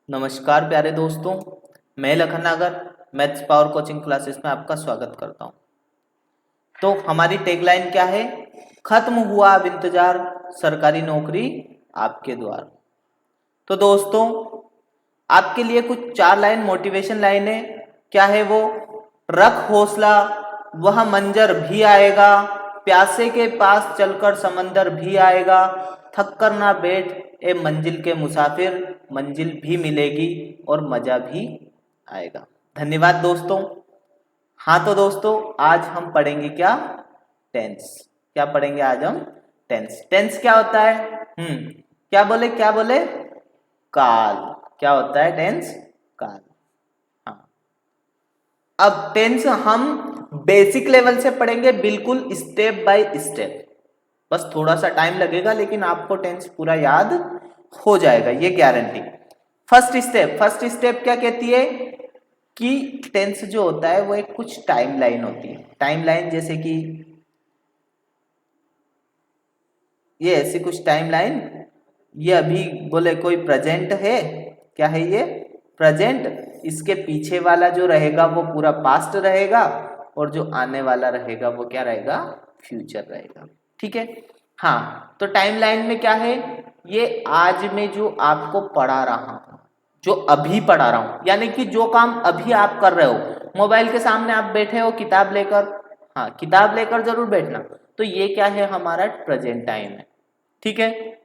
नमस्कार प्यारे दोस्तों, मैं लखन नागर मैथ्स पावर कोचिंग क्लासेस में आपका स्वागत करता हूं। तो हमारी टैगलाइन क्या है? खत्म हुआ अब इंतजार, सरकारी नौकरी आपके द्वार। तो दोस्तों, आपके लिए कुछ 4 लाइन मोटिवेशन लाइनें क्या है वो? रख हौसला, वह मंजर भी आएगा, प्यासे के पास चलकर समंदर भी आएगा, थक कर ना बैठ ए मंजिल के मुसाफिर, मंजिल भी मिलेगी और मजा भी आएगा। धन्यवाद दोस्तों। हाँ तो दोस्तों, आज हम पढ़ेंगे क्या? टेंस। क्या पढ़ेंगे आज हम? टेंस। टेंस क्या होता है? क्या बोले? काल। क्या होता है टेंस? काल। हाँ, अब टेंस हम बेसिक लेवल से पढ़ेंगे, बिल्कुल स्टेप बाय स्टेप। बस थोड़ा सा टाइम लगेगा, लेकिन आपको टेंस पूरा याद हो जाएगा, ये गारंटी। फर्स्ट स्टेप क्या कहती है कि टेंस जो होता है वो एक कुछ टाइम लाइन होती है। टाइम लाइन जैसे कि ये ऐसी कुछ टाइम लाइन, ये अभी बोले कोई प्रेजेंट है। क्या है ये? प्रेजेंट। इसके पीछे वाला जो रहेगा वो पूरा पास्ट रहेगा, और जो आने वाला रहेगा वो क्या रहेगा? फ्यूचर रहेगा। ठीक है। हाँ, तो टाइम लाइन में क्या है? ये आज में जो आपको पढ़ा रहा हूं, जो अभी पढ़ा रहा हूं, यानी कि जो काम अभी आप कर रहे हो, मोबाइल के सामने आप बैठे हो किताब लेकर। हाँ, किताब लेकर जरूर बैठना। तो ये क्या है? हमारा प्रेजेंट टाइम है। ठीक है।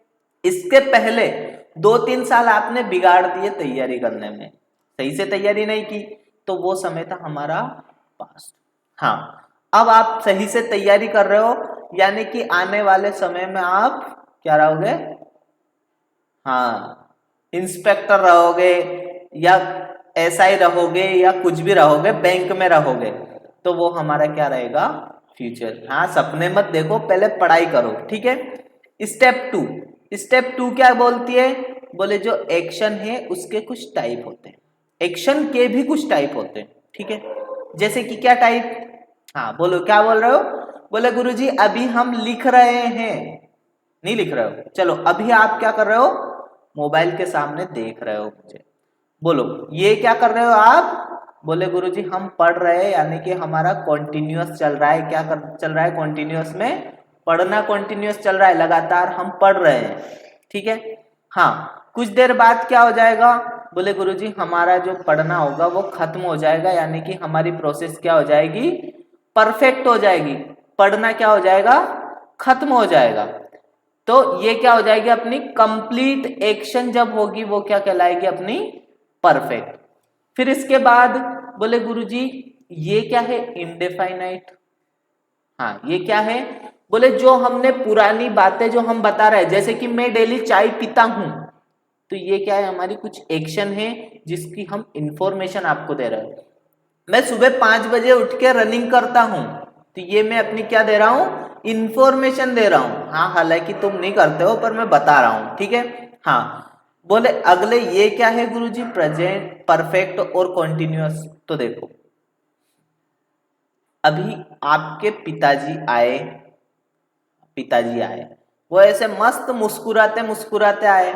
इसके पहले 2-3 साल आपने बिगाड़ दिए तैयारी करने में, सही से तैयारी नहीं की, तो वो समय था हमारा पास्ट। हाँ, अब आप सही से तैयारी कर रहे हो, यानी कि आने वाले समय में आप क्या रहोगे? हाँ, इंस्पेक्टर रहोगे, या एसआई रहोगे, या कुछ भी रहोगे, बैंक में रहोगे, तो वो हमारा क्या रहेगा? फ्यूचर। हाँ, सपने मत देखो, पहले पढ़ाई करो। ठीक है। स्टेप टू क्या बोलती है? बोले जो एक्शन है उसके कुछ टाइप होते हैं, एक्शन के भी कुछ टाइप होते हैं। ठीक है। जैसे कि क्या टाइप? हाँ बोलो, क्या बोल रहे हो? बोले गुरुजी अभी हम लिख रहे हैं। नहीं लिख रहे हो? चलो, अभी आप क्या कर रहे हो? मोबाइल के सामने देख रहे हो मुझे। बोलो, ये क्या कर रहे हो आप? बोले गुरुजी हम पढ़ रहे हैं, यानी कि हमारा कॉन्टिन्यूअस चल रहा है। क्या चल रहा है? कॉन्टिन्यूअस में पढ़ना कॉन्टिन्यूअस चल रहा है, लगातार हम पढ़ रहे हैं। ठीक है। हाँ, कुछ देर बाद क्या हो जाएगा? बोले गुरुजी हमारा जो पढ़ना होगा वो खत्म हो जाएगा, यानी कि हमारी प्रोसेस क्या हो जाएगी? परफेक्ट हो जाएगी। पढ़ना क्या हो जाएगा? खत्म हो जाएगा। तो ये क्या हो जाएगी? अपनी कंप्लीट एक्शन जब होगी वो क्या कहलाएगी? अपनी परफेक्ट। फिर इसके बाद बोले गुरुजी ये क्या है? इंडेफाइनाइट। हाँ, ये क्या है? बोले जो हमने पुरानी बातें जो हम बता रहे हैं, जैसे कि मैं डेली चाय पीता हूं, तो ये क्या है? हमारी कुछ एक्शन है जिसकी हम इंफॉर्मेशन आपको दे रहे हैं। मैं सुबह 5 बजे उठ के रनिंग करता हूं, तो ये मैं अपनी क्या दे रहा हूं? इंफॉर्मेशन दे रहा हूं। हाँ, हालांकि तुम नहीं करते हो, पर मैं बता रहा हूं। ठीक है। हाँ, बोले अगले ये क्या है गुरुजी? प्रेजेंट, परफेक्ट और कॉन्टिन्यूअस। तो देखो, अभी आपके पिताजी आए, वो ऐसे मस्त मुस्कुराते मुस्कुराते आए।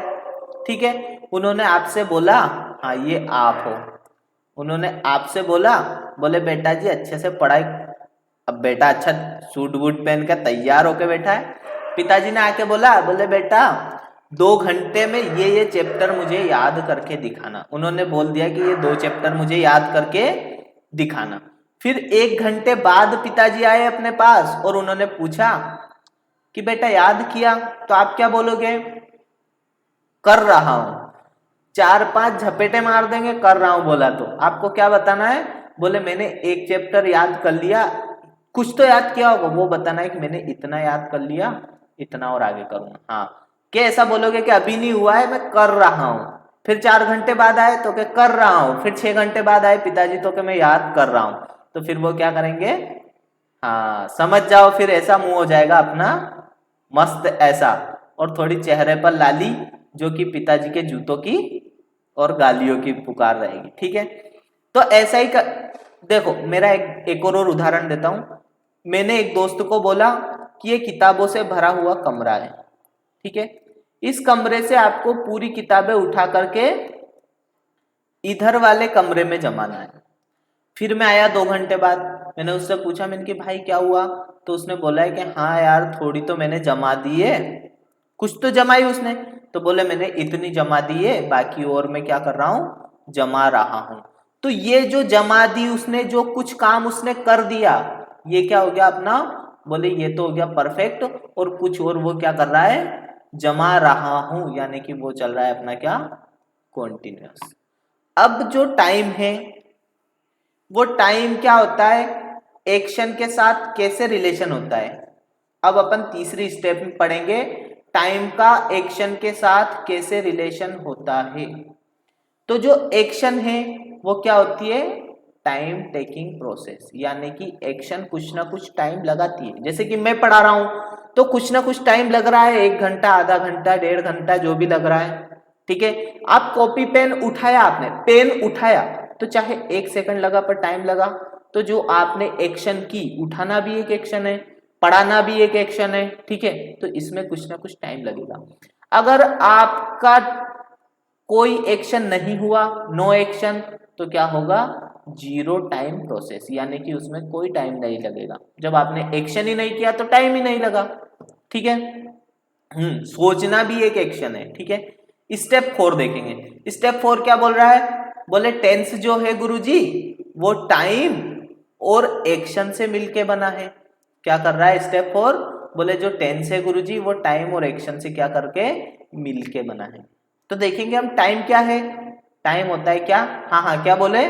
ठीक है। उन्होंने आपसे बोला, हाँ ये आप हो। उन्होंने आपसे बोला, बोले बेटा जी अच्छे से पढ़ाई। अब बेटा अच्छा सूट वूट पहन कर तैयार होके बैठा है। पिताजी ने आके बोला, बोले बेटा 2 घंटे में ये चैप्टर मुझे याद करके दिखाना। उन्होंने बोल दिया कि ये 2 चैप्टर मुझे याद करके दिखाना। फिर 1 घंटे बाद पिताजी आए अपने पास और उन्होंने पूछा कि बेटा याद किया? तो आप क्या बोलोगे? कर रहा हूं। 4-5 झपेटे मार देंगे कर रहा हूं बोला तो। आपको क्या बताना है? बोले मैंने 1 चैप्टर याद कर लिया। कुछ तो याद किया होगा, वो बताना है कि मैंने इतना याद कर लिया, इतना और आगे करूंगा। हाँ, क्या ऐसा बोलोगे कि अभी नहीं हुआ है, मैं कर रहा हूं? फिर 4 घंटे बाद आए तो क्या कर रहा हूं? फिर 6 घंटे बाद आए पिताजी तो क्या मैं याद कर रहा हूं? तो फिर वो क्या करेंगे? हाँ, समझ जाओ, फिर ऐसा मुंह हो जाएगा अपना मस्त ऐसा, और थोड़ी चेहरे पर लाली, जो कि पिताजी के जूतों की और गालियों की पुकार रहेगी। ठीक है। तो ऐसा ही देखो, मेरा एक और उदाहरण देता हूं। मैंने एक दोस्त को बोला कि ये किताबों से भरा हुआ कमरा है। ठीक है। इस कमरे से आपको पूरी किताबें उठा करके इधर वाले कमरे में जमाना है। फिर मैं आया 2 घंटे बाद, मैंने उससे पूछा, मैंने कि भाई क्या हुआ? तो उसने बोला है कि हाँ यार थोड़ी तो मैंने जमा दी है, कुछ तो जमाई उसने। तो बोले मैंने इतनी जमा दी है, बाकी और मैं क्या कर रहा हूँ, जमा रहा हूँ। तो ये जो जमा दी उसने, जो कुछ काम उसने कर दिया, ये क्या हो गया अपना, बोले ये तो हो गया परफेक्ट। और कुछ और वो क्या कर रहा है, जमा रहा हूं, यानी कि वो चल रहा है अपना क्या, कॉन्टिन्यूअस। अब जो टाइम है, वो टाइम क्या होता है, एक्शन के साथ कैसे रिलेशन होता है। अब अपन तीसरी स्टेप में पढ़ेंगे टाइम का एक्शन के साथ कैसे रिलेशन होता है। तो जो एक्शन है वो क्या होती है, टाइम टेकिंग प्रोसेस, यानी कि एक्शन कुछ ना कुछ टाइम लगाती है। जैसे कि मैं पढ़ा रहा हूं तो कुछ ना कुछ टाइम लग रहा है, 1 घंटा, आधा घंटा, 1.5 घंटा, जो भी लग रहा है। ठीक है, आप कॉपी पेन उठाया, आपने पेन उठाया तो चाहे 1 सेकंड लगा पर टाइम लगा। तो जो आपने एक्शन की, उठाना भी एक एक्शन है, पढ़ाना भी एक एक्शन है। ठीक है, तो इसमें कुछ ना कुछ टाइम लगेगा। अगर आपका कोई एक्शन नहीं हुआ, नो एक्शन, तो क्या होगा, जीरो टाइम प्रोसेस, यानी कि उसमें कोई टाइम नहीं लगेगा। जब आपने एक्शन ही नहीं किया तो टाइम ही नहीं लगा। ठीक है, सोचना भी एक एक्शन है। ठीक है, स्टेप 4 देखेंगे। स्टेप 4 क्या बोल रहा है, बोले टेंस जो है गुरुजी वो टाइम और एक्शन से मिलके बना है। क्या कर रहा है स्टेप 4, बोले जो टेंस है गुरुजी वो टाइम और एक्शन से क्या करके मिलके बना है। तो देखेंगे हम टाइम क्या है। टाइम होता है क्या, हाँ हाँ क्या बोले,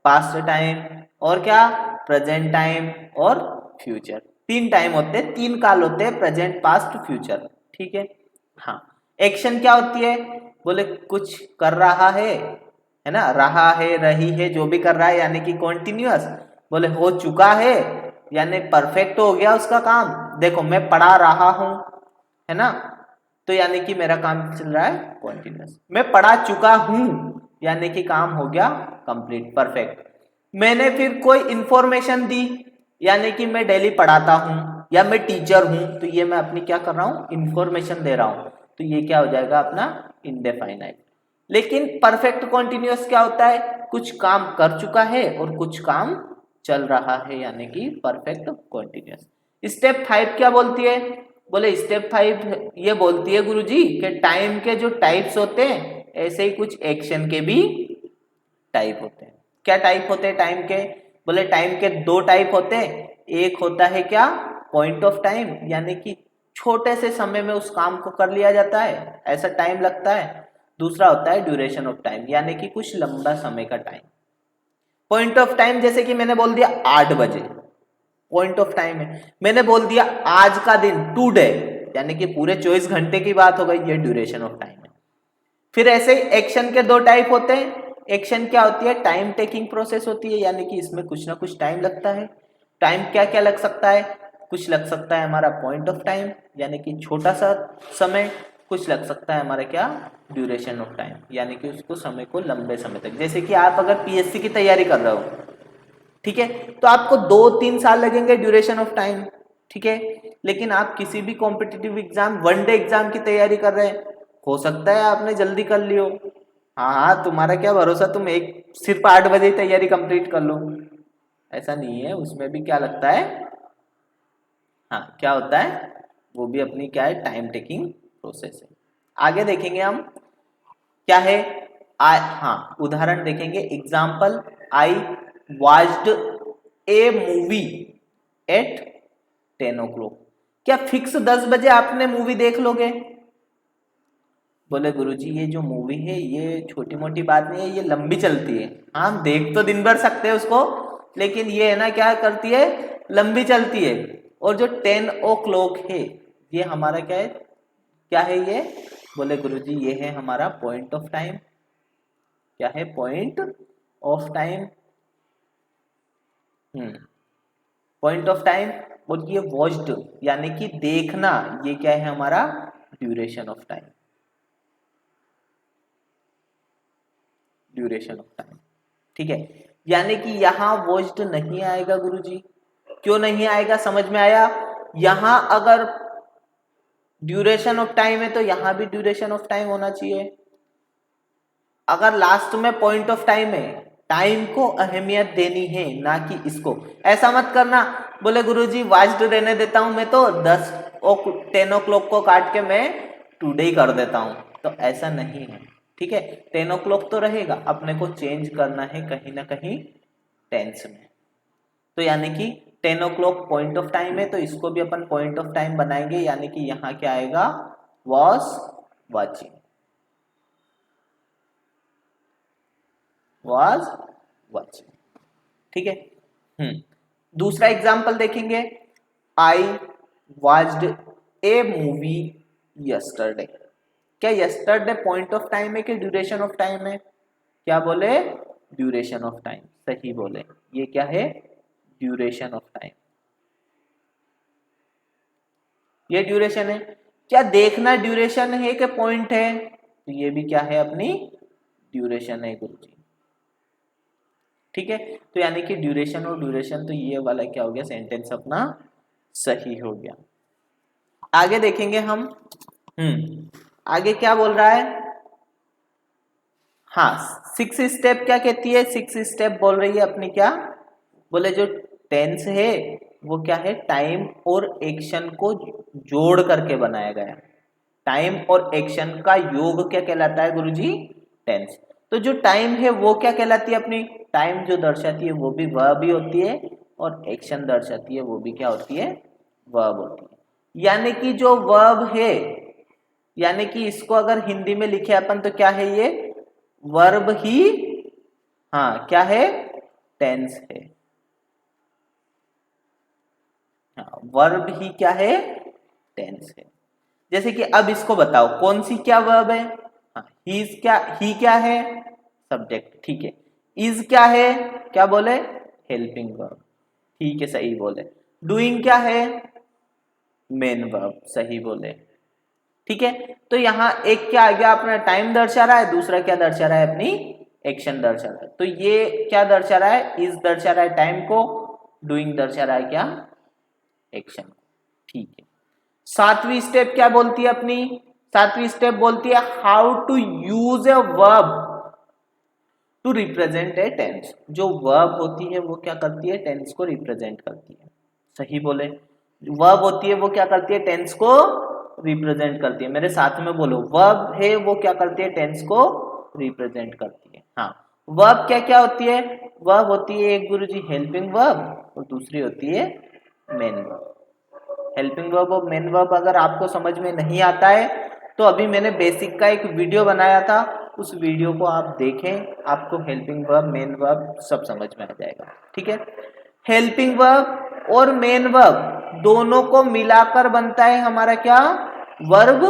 पास्ट टाइम, और क्या, प्रेजेंट टाइम और फ्यूचर। 3 टाइम होते हैं, 3 काल होते हैं, प्रेजेंट, पास्ट, फ्यूचर। ठीक है, हाँ। एक्शन क्या होती है, बोले कुछ कर रहा है ना, रहा है, रही है, जो भी कर रहा है, यानी कि कॉन्टिन्यूअस। बोले हो चुका है, यानी परफेक्ट हो गया उसका काम। देखो मैं पढ़ा रहा हूं, है ना, तो यानी कि मेरा काम चल रहा है कॉन्टिन्यूअस। मैं पढ़ा चुका हूं, यानी कि काम हो गया कंप्लीट, परफेक्ट। मैंने फिर कोई इंफॉर्मेशन दी, यानी कि मैं डेली पढ़ाता हूं या मैं टीचर हूं, तो ये मैं अपनी क्या कर रहा हूं, इंफॉर्मेशन दे रहा हूं, तो ये क्या हो जाएगा अपना इंडेफाइनाइट। लेकिन परफेक्ट कॉन्टिन्यूअस क्या होता है, कुछ काम कर चुका है और कुछ काम चल रहा है, यानी कि परफेक्ट कॉन्टिन्यूअस। स्टेप 5 क्या बोलती है, बोले स्टेप 5 ये बोलती है गुरुजी कि टाइम के जो टाइप्स होते हैं, ऐसे ही कुछ एक्शन के भी टाइप होते हैं। क्या टाइप होते हैं टाइम के, बोले टाइम के 2 टाइप होते हैं। एक होता है क्या, पॉइंट ऑफ टाइम, यानी कि छोटे से समय में उस काम को कर लिया जाता है, ऐसा टाइम लगता है। दूसरा होता है ड्यूरेशन ऑफ टाइम, यानी कि कुछ लंबा समय का टाइम। पॉइंट ऑफ टाइम जैसे कि मैंने बोल दिया 8 बजे, पॉइंट ऑफ टाइम है। मैंने बोल दिया आज का दिन, टुडे, यानी कि पूरे 24 घंटे की बात हो गई, ये ड्यूरेशन ऑफ टाइम है। फिर ऐसे ही एक्शन के 2 टाइप होते हैं। एक्शन क्या होती है, टाइम टेकिंग प्रोसेस होती है, यानी कि इसमें कुछ ना कुछ टाइम लगता है। टाइम क्या क्या लग सकता है, कुछ लग सकता है हमारा पॉइंट ऑफ टाइम, यानी कि छोटा सा समय। कुछ लग सकता है हमारा क्या, ड्यूरेशन ऑफ टाइम, यानी कि उसको समय को लंबे समय तक। जैसे कि आप अगर पीएससी की तैयारी कर रहे हो, ठीक है, तो आपको 2-3 साल लगेंगे ड्यूरेशन ऑफ टाइम। ठीक है, लेकिन आप किसी भी कॉम्पिटिटिव एग्जाम, वनडे एग्जाम की तैयारी कर रहे हैं, हो सकता है आपने जल्दी कर लियो। हाँ हाँ, तुम्हारा क्या भरोसा, तुम एक सिर्फ 8 बजे तैयारी कंप्लीट कर लो, ऐसा नहीं है। उसमें भी क्या लगता है, हाँ क्या होता है, वो भी अपनी क्या है, टाइम टेकिंग प्रोसेस है। आगे देखेंगे हम क्या है, हाँ उदाहरण देखेंगे। Example, I watched a movie at 10 o'clock। क्या फिक्स 10 बजे आपने मूवी देख लोगे, बोले गुरुजी ये जो मूवी है ये छोटी मोटी बात नहीं है, ये लंबी चलती है। हाँ हम देख तो दिन भर सकते हैं उसको, लेकिन ये है ना क्या करती है, लंबी चलती है। और जो 10 o'clock है, ये हमारा क्या है, क्या है ये, बोले गुरुजी ये है हमारा पॉइंट ऑफ टाइम। क्या है, point of time, point of time. और ये वॉच्ड यानी कि देखना, ये क्या है हमारा duration of time, duration of time. ठीक है, यानी कि यहां वॉच्ड नहीं आएगा गुरुजी, क्यों नहीं आएगा, समझ में आया। यहां अगर ड्यूरेशन ऑफ टाइम है तो यहां भी ड्यूरेशन ऑफ टाइम होना चाहिए। अगर लास्ट में पॉइंट ऑफ टाइम है, टाइम को अहमियत देनी है ना कि इसको। ऐसा मत करना बोले गुरुजी वाज्ड रहने देता हूं मैं तो 10 ओ क्लॉक को काट के मैं टुडे कर देता हूं, तो ऐसा नहीं है। ठीक है, 10 ओ क्लॉक तो रहेगा, अपने को चेंज करना है कहीं ना कहीं टेंस में। तो यानी कि 10 ओ क्लॉक पॉइंट ऑफ टाइम है, तो इसको भी अपन पॉइंट ऑफ टाइम बनाएंगे, यानी कि यहाँ क्या आएगा, वॉज वॉचिंग, वॉज वॉचिंग। ठीक है। दूसरा एग्जाम्पल देखेंगे, आई वॉच्ड ए मूवी यस्टरडे। क्या यस्टरडे पॉइंट ऑफ टाइम है कि ड्यूरेशन ऑफ टाइम है? क्या बोले, ड्यूरेशन ऑफ टाइम, सही बोले। ये क्या है, ड्यूरेशन ऑफ टाइम, ये ड्यूरेशन है। क्या देखना ड्यूरेशन है कि पॉइंट है? तो ये भी क्या है, अपनी ड्यूरेशन है गुरुजी। ठीक है, तो यानी कि ड्यूरेशन और ड्यूरेशन, तो ये वाला क्या हो गया, सेंटेंस अपना सही हो गया। आगे देखेंगे हम। आगे क्या बोल रहा है, हाँ 6 स्टेप क्या कहती है, 6 स्टेप बोल रही है अपनी क्या, बोले जो टेंस है वो क्या है, टाइम और एक्शन को जोड़ करके बनाया गया। टाइम और एक्शन का योग क्या कहलाता है गुरुजी, टेंस। तो जो टाइम है वो क्या कहलाती है अपनी, टाइम जो दर्शाती है वो भी वर्ब ही होती है, और एक्शन दर्शाती है वो भी क्या होती है, वर्ब होती है। यानी कि जो वर्ब है, यानी कि इसको अगर हिंदी में लिखे अपन तो क्या है, ये वर्ब ही, हाँ क्या है, टेंस है। हाँ, वर्ब ही क्या है, टेंस है। जैसे कि अब इसको बताओ कौन सी क्या वर्ब है, हाँ ही क्या है, सब्जेक्ट, ठीक है। इज क्या है, क्या बोले, हेल्पिंग वर्ब, ठीक है सही बोले। डूइंग क्या है, मेन वर्ब, सही बोले। ठीक है, तो यहाँ एक क्या आ गया अपना, टाइम दर्शा रहा है, दूसरा क्या दर्शा रहा है, अपनी एक्शन दर्शा रहा है। तो ये क्या दर्शा रहा है, इज दर्शा रहा है टाइम को, डूइंग दर्शा रहा है क्या, एक्शन। ठीक है, सातवीं स्टेप क्या बोलती है अपनी, सातवीं स्टेप बोलती है how to use a verb to represent a tense. जो वर्ब होती है वो क्या करती है, टेंस को रिप्रेजेंट करती है, सही बोले। वर्ब होती है वो क्या करती है, टेंस को रिप्रेजेंट करती है। मेरे साथ में बोलो, वर्ब है वो क्या करती है, टेंस को रिप्रेजेंट करती है। हाँ, वर्ब क्या क्या होती है, वर्ब होती है एक गुरुजी हेल्पिंग वर्ब, और दूसरी होती है मेन वर्ब। हेल्पिंग वर्ब और मेन वर्ब अगर आपको समझ में नहीं आता है तो अभी मैंने बेसिक का एक वीडियो बनाया था, उस वीडियो को आप देखें, आपको हेल्पिंग वर्ब मेन वर्ब सब समझ में आ जाएगा। ठीक है, हेल्पिंग वर्ब और मेन वर्ब दोनों को मिलाकर बनता है हमारा क्या, वर्ब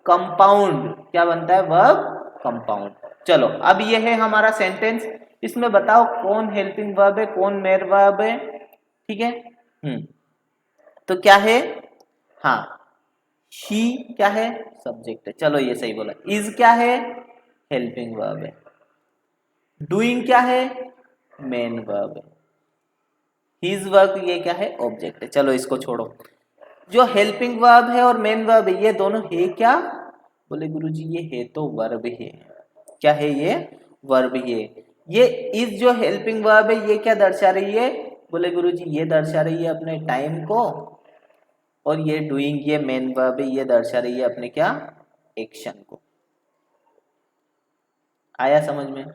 कंपाउंड। क्या बनता है, वर्ब कंपाउंड। चलो अब ये है हमारा सेंटेंस, इसमें बताओ कौन हेल्पिंग वर्ब है, कौन मेन वर्ब है। ठीक है, तो क्या है, हाँ ही क्या है, सब्जेक्ट है, चलो ये सही बोला। इज क्या है, हेल्पिंग वर्ब है। डूइंग क्या है, मेन वर्ब है। हिज वर्क ये क्या है, ऑब्जेक्ट है। चलो इसको छोड़ो, जो हेल्पिंग वर्ब है और मेन वर्ब है ये दोनों है क्या, बोले गुरुजी ये है तो वर्ब है। क्या है ये, वर्ब ही है। ये इज जो हेल्पिंग वर्ब है ये क्या दर्शा रही है, बोले गुरुजी ये दर्शा रही है अपने टाइम को, और ये डूइंग ये मेन वर्ब है ये दर्शा रही है अपने क्या, एक्शन को। आया समझ में।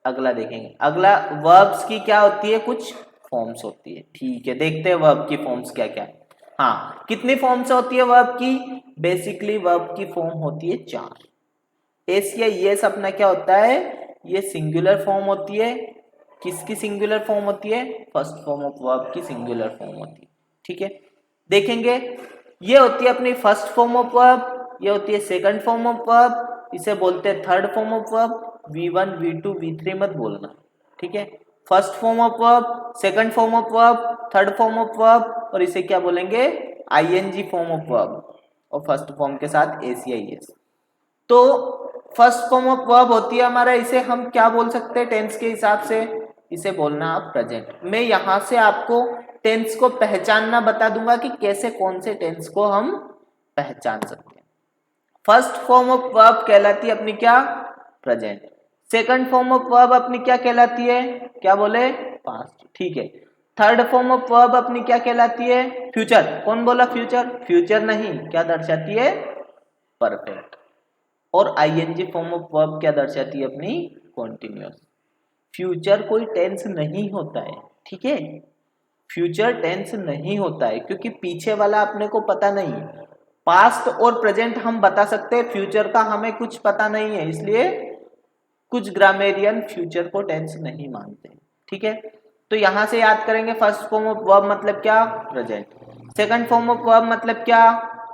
अगला देखेंगे, अगला वर्ब्स की क्या होती है, कुछ फॉर्म्स होती है। ठीक है, देखते हैं वर्ब की फॉर्म्स क्या क्या है। हाँ, कितनी फॉर्म्स होती है वर्ब की, बेसिकली वर्ब की फॉर्म होती है 4। एस या येस अपना क्या होता है, ये सिंगुलर फॉर्म होती है। किसकी सिंगुलर फॉर्म होती है, फर्स्ट फॉर्म ऑफ वर्ब की सिंगुलर फॉर्म होती है। ठीक है, देखेंगे ये होती है अपनी फर्स्ट फॉर्म ऑफ वर्ब, ये होती है सेकंड फॉर्म ऑफ वर्ब, इसे बोलते हैं third form of verb. V1 V2 V3 मत बोलना, ठीक है। First form of verb, second form of verb, third form of verb, और इसे क्या बोलेंगे, ING फॉर्म ऑफ वर्ब, और फर्स्ट फॉर्म के साथ AS या ES। तो फर्स्ट फॉर्म ऑफ वर्ब होती है हमारा, इसे हम क्या बोल सकते हैं टेंस के हिसाब से, इसे बोलना आप प्रेजेंट। मैं यहां से आपको टेंस को पहचानना बता दूंगा कि कैसे कौन से टेंस को हम पहचान सकते हैं। फर्स्ट फॉर्म ऑफ वर्ब कहलाती है अपनी क्या, present. Second form of verb अपनी क्या कहलाती है, क्या बोले, पास्ट, ठीक है। थर्ड फॉर्म ऑफ वर्ब अपनी क्या कहलाती है, फ्यूचर। कौन बोला फ्यूचर, फ्यूचर नहीं, क्या दर्शाती है, परफेक्ट। और आईएनजी फॉर्म ऑफ वर्ब क्या दर्शाती है अपनी, कॉन्टिन्यूअस। फ्यूचर कोई टेंस नहीं होता है, ठीक है, फ्यूचर टेंस नहीं होता है, क्योंकि पीछे वाला अपने को पता नहीं। पास्ट और प्रेजेंट हम बता सकते हैं, फ्यूचर का हमें कुछ पता नहीं है, इसलिए कुछ ग्रामेरियन फ्यूचर को टेंस नहीं मानते, ठीक है। तो यहां से याद करेंगे, फर्स्ट फॉर्म ऑफ वर्ब मतलब क्या, present. Second form of verb मतलब क्या,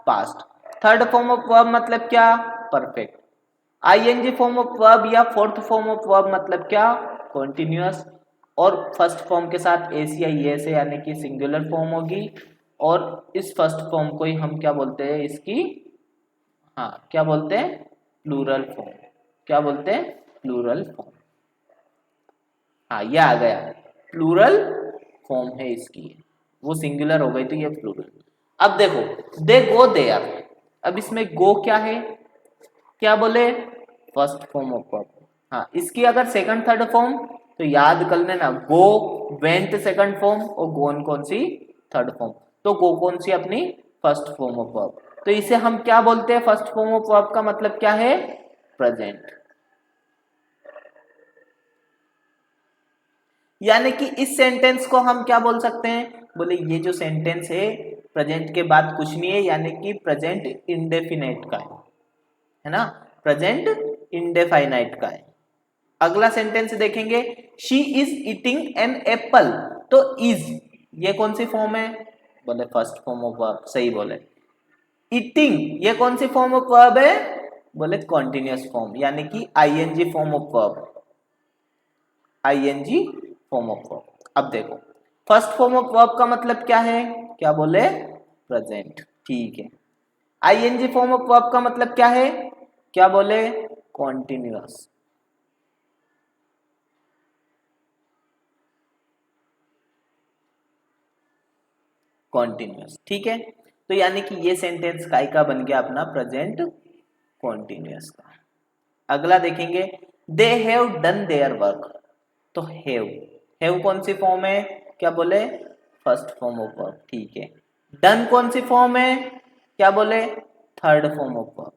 past. Third form of verb मतलब क्या, perfect. ING form of verb या फोर्थ फॉर्म ऑफ वर्ब मतलब क्या, कॉन्टिन्यूअस। और फर्स्ट फॉर्म के साथ एस या एस यानी कि सिंगुलर फॉर्म होगी, और इस फर्स्ट फॉर्म को ही हम क्या बोलते हैं, इसकी, हाँ क्या बोलते हैं, प्लूरल फॉर्म। क्या बोलते हैं, प्लूरल फॉर्म। हाँ ये आ गया, प्लूरल फॉर्म है इसकी, वो सिंगुलर हो गई तो ये प्लूरल। अब देखो, दे गो देयर, अब इसमें गो क्या है, क्या बोले, फर्स्ट फॉर्म ऑफ वर्ब। हाँ इसकी अगर सेकंड थर्ड फॉर्म तो याद कर लेना, गो वेंट सेकंड फॉर्म और गोन कौन सी, थर्ड फॉर्म। तो गो कौन सी अपनी, फर्स्ट फॉर्म ऑफ वर्ब। तो इसे हम क्या बोलते हैं, फर्स्ट फॉर्म ऑफ वर्ब का मतलब क्या है, प्रेजेंट। यानी कि इस सेंटेंस को हम क्या बोल सकते हैं, बोले ये जो सेंटेंस है प्रेजेंट के बाद कुछ नहीं है, यानी कि प्रेजेंट इंडेफिनेट का है ना, प्रेजेंट इंडेफाइनाइट का है। अगला सेंटेंस देखेंगे, she is eating an apple. तो इज ये कौन सी फॉर्म है, बोले फर्स्ट फॉर्म ऑफ वर्ब, सही बोले। ईटिंग ये कौन सी फॉर्म ऑफ वर्ब है, बोले कॉन्टिन्यूअस फॉर्म, यानी कि ING form of verb, ING form of verb. अब देखो, फर्स्ट फॉर्म ऑफ वर्ब का मतलब क्या है, क्या बोले, प्रेजेंट, ठीक है। आईएनजी फॉर्म ऑफ वर्ब का मतलब क्या है, क्या बोले, कॉन्टिन्यूअस। कॉन्टिन्यूअस, ठीक है। तो यानी कि ये सेंटेंस काय का बन गया अपना, प्रेजेंट कॉन्टिन्यूअस का। अगला देखेंगे, they have done their work. तो हैव कौन सी फॉर्म है, क्या बोले, फर्स्ट फॉर्म ऑफ वर्ब, ठीक है। डन कौन सी फॉर्म है, क्या बोले, third form of verb,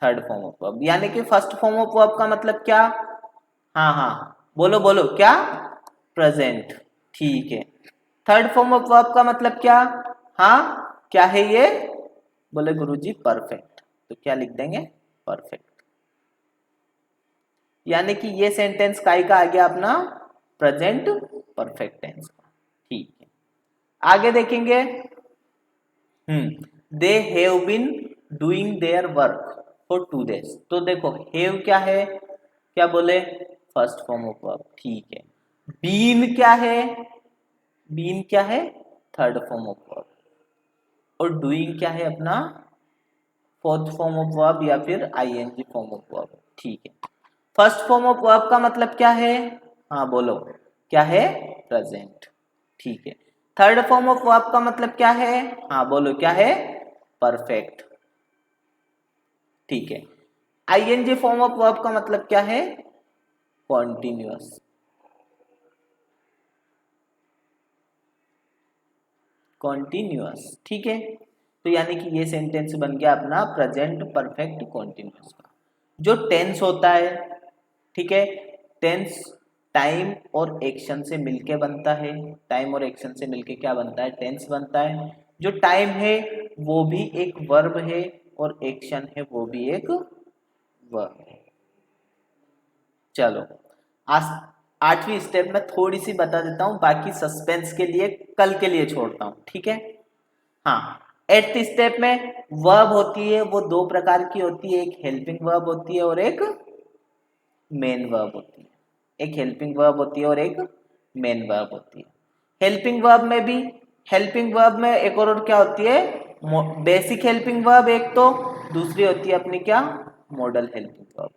third form of verb. यानी कि फर्स्ट फॉर्म ऑफ वर्ब का मतलब क्या, हाँ हाँ बोलो बोलो, क्या, प्रेजेंट, ठीक है। थर्ड फॉर्म ऑफ वर्ब का मतलब क्या, हाँ क्या है ये, बोले गुरुजी परफेक्ट। तो क्या लिख देंगे, परफेक्ट। यानी कि ये सेंटेंस काय का आ गया अपना, प्रेजेंट परफेक्ट टेंस का, ठीक है। आगे देखेंगे, they have been doing their work for 2 days। तो देखो हैव क्या है, क्या बोले, फर्स्ट फॉर्म ऑफ वर्ब, ठीक है। बीन क्या है, बीन क्या है, थर्ड फॉर्म ऑफ वर्ब। और डूइंग क्या है अपना, फोर्थ फॉर्म ऑफ वर्ब या फिर आईएनजी फॉर्म ऑफ वर्ब, ठीक है। फर्स्ट फॉर्म ऑफ वर्ब का मतलब क्या है, हाँ बोलो, क्या है, प्रेजेंट, ठीक है। थर्ड फॉर्म ऑफ वर्ब का मतलब क्या है, हाँ बोलो, क्या है, परफेक्ट, ठीक है। आईएनजी फॉर्म ऑफ वर्ब का मतलब क्या है, कॉन्टिन्यूअस, कॉन्टिन्यूअस, ठीक है। तो यानी कि ये सेंटेंस बन गया अपना प्रेजेंट परफेक्ट कॉन्टिन्यूअस का। जो टेंस होता है, ठीक है, टेंस टाइम और एक्शन से मिलके बनता है, टाइम और एक्शन से मिलके क्या बनता है, टेंस बनता है। जो टाइम है वो भी एक वर्ब है और एक्शन है वो भी एक वर्ब है। चलो आज 8वीं स्टेप में थोड़ी सी बता देता हूं, बाकी सस्पेंस के लिए कल के लिए छोड़ता हूं, ठीक है। हाँ 8th स्टेप में वर्ब होती है, वो 2 प्रकार की होती है, एक हेल्पिंग वर्ब होती है और एक मेन वर्ब होती है। एक हेल्पिंग वर्ब होती है और एक मेन वर्ब होती है। हेल्पिंग वर्ब में भी, हेल्पिंग वर्ब में एक और क्या होती है, बेसिक हेल्पिंग वर्ब एक, तो दूसरी होती है अपनी क्या, model helping verb.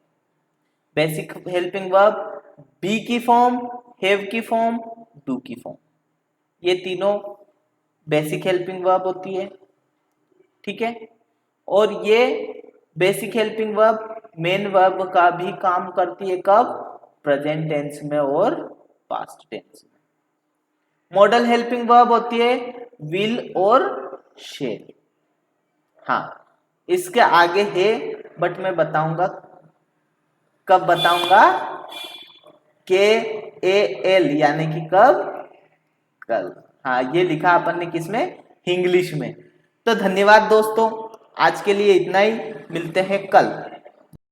Basic helping verb B की फॉर्म, हैव की फॉर्म, डू की फॉर्म, ये तीनों बेसिक हेल्पिंग वर्ब होती है, ठीक है। और ये basic helping verb main verb का भी काम करती है, कब? प्रेजेंट टेंस में और पास्ट टेंस में। मॉडल हेल्पिंग वर्ब होती है विल और शेल। हाँ, इसके आगे है बट मैं बताऊंगा, कब बताऊंगा? के ए एल, यानी कि कब? कल। हाँ, ये लिखा अपन ने किसमें? इंग्लिश में। तो धन्यवाद दोस्तों, आज के लिए इतना ही, मिलते हैं कल।